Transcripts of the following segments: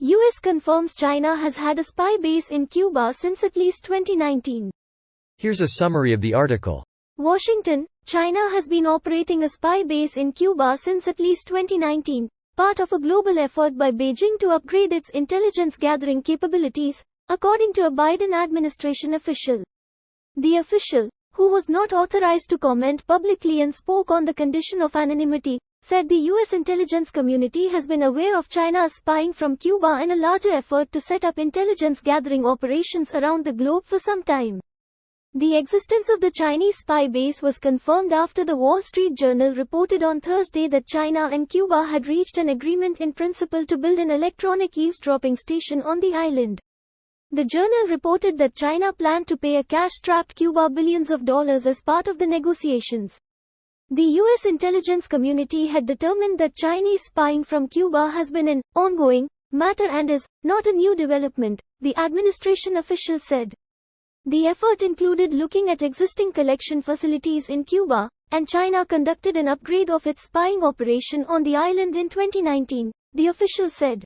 US confirms China has had a spy base in Cuba since at least 2019. Here's a summary of the article. Washington, China has been operating a spy base in Cuba since at least 2019, part of a global effort by Beijing to upgrade its intelligence gathering capabilities, according to a Biden administration official. The official, who was not authorized to comment publicly and spoke on the condition of anonymity, said the U.S. intelligence community has been aware of China's spying from Cuba in a larger effort to set up intelligence gathering operations around the globe for some time. The existence of the Chinese spy base was confirmed after the Wall Street Journal reported on Thursday that China and Cuba had reached an agreement in principle to build an electronic eavesdropping station on the island. The journal reported that China planned to pay a cash-strapped Cuba billions of dollars as part of the negotiations. The U.S. intelligence community had determined that Chinese spying from Cuba has been an ongoing matter and is not a new development, the administration official said. The effort included looking at existing collection facilities in Cuba, and China conducted an upgrade of its spying operation on the island in 2019, the official said.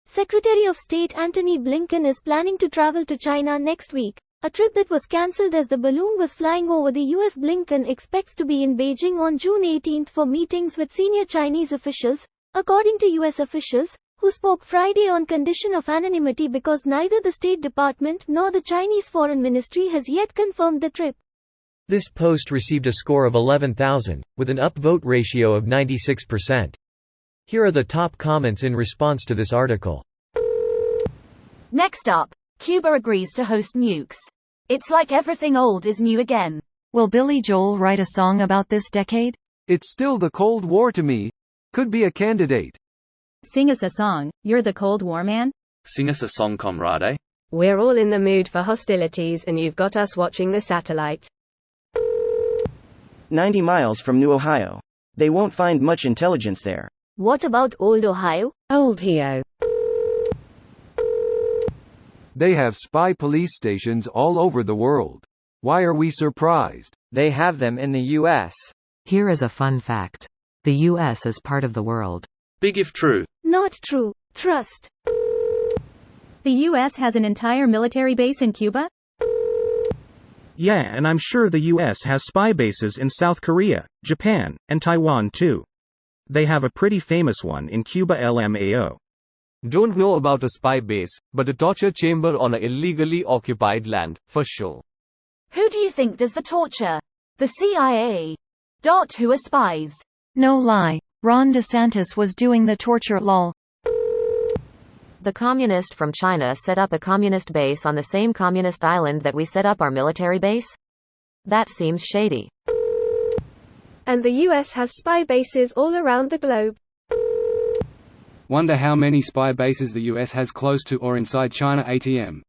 Secretary of State Antony Blinken is planning to travel to China next week, a trip that was cancelled as the balloon was flying over the U.S. Blinken expects to be in Beijing on June 18 for meetings with senior Chinese officials, according to U.S. officials, who spoke Friday on condition of anonymity because neither the State Department nor the Chinese Foreign Ministry has yet confirmed the trip. This post received a score of 11,000, with an upvote ratio of 96%. Here are the top comments in response to this article. Next up, Cuba agrees to host nukes. It's like everything old is new again. Will Billy Joel write a song about this decade? It's still the Cold War to me. Could be a candidate. Sing us a song, you're the Cold War man? Sing us a song, comrade. We're all in the mood for hostilities and you've got us watching the satellite. 90 miles from New Ohio. They won't find much intelligence there. What about Old Ohio? Old Ohio. They have spy police stations all over the world. Why are we surprised? They have them in the U.S. Here is a fun fact. The U.S. is part of the world. Big if true. Not true. Trust. The U.S. has an entire military base in Cuba? Yeah, and I'm sure the U.S. has spy bases in South Korea, Japan, and Taiwan too. They have a pretty famous one in Cuba, LMAO. Don't know about a spy base, but a torture chamber on a illegally occupied land, for sure. Who do you think does the torture? The CIA. Who are spies? No lie. Ron DeSantis was doing the torture lol. The communist from China set up a communist base on the same communist island that we set up our military base? That seems shady. And the US has spy bases all around the globe. Wonder how many spy bases the US has close to or inside China ATM.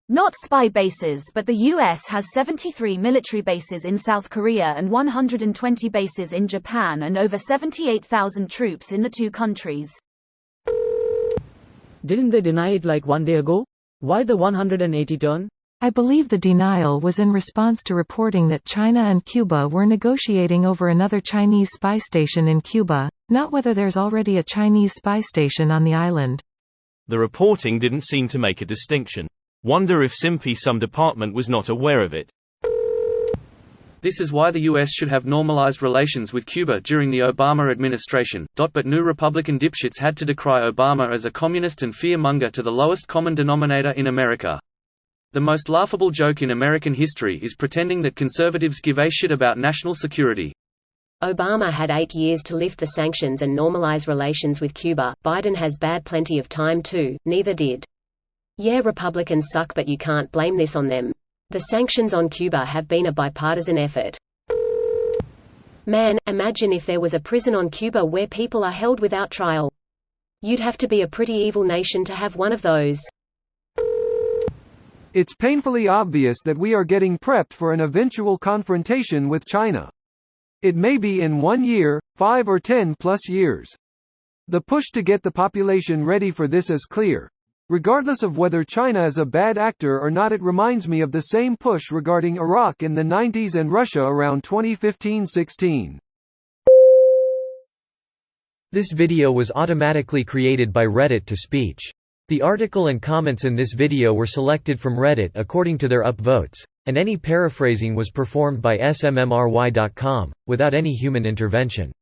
Not spy bases, but the US has 73 military bases in South Korea and 120 bases in Japan and over 78,000 troops in the two countries. Didn't they deny it like one day ago? Why the 180 turn? I believe the denial was in response to reporting that China and Cuba were negotiating over another Chinese spy station in Cuba, not whether there's already a Chinese spy station on the island. The reporting didn't seem to make a distinction. Wonder if simply some department was not aware of it. This is why the US should have normalized relations with Cuba during the Obama administration. But new Republican dipshits had to decry Obama as a communist and fear-monger to the lowest common denominator in America. The most laughable joke in American history is pretending that conservatives give a shit about national security. Obama had 8 years to lift the sanctions and normalize relations with Cuba. Biden has bad plenty of time too, neither did. Yeah, Republicans suck, but you can't blame this on them. The sanctions on Cuba have been a bipartisan effort. Man, imagine if there was a prison on Cuba where people are held without trial. You'd have to be a pretty evil nation to have one of those. It's painfully obvious that we are getting prepped for an eventual confrontation with China. It may be in 1 year, 5 or 10 plus years. The push to get the population ready for this is clear. Regardless of whether China is a bad actor or not, it reminds me of the same push regarding Iraq in the 90s and Russia around 2015-16. This video was automatically created by Reddit to speech. The article and comments in this video were selected from Reddit according to their upvotes, and any paraphrasing was performed by smmry.com, without any human intervention.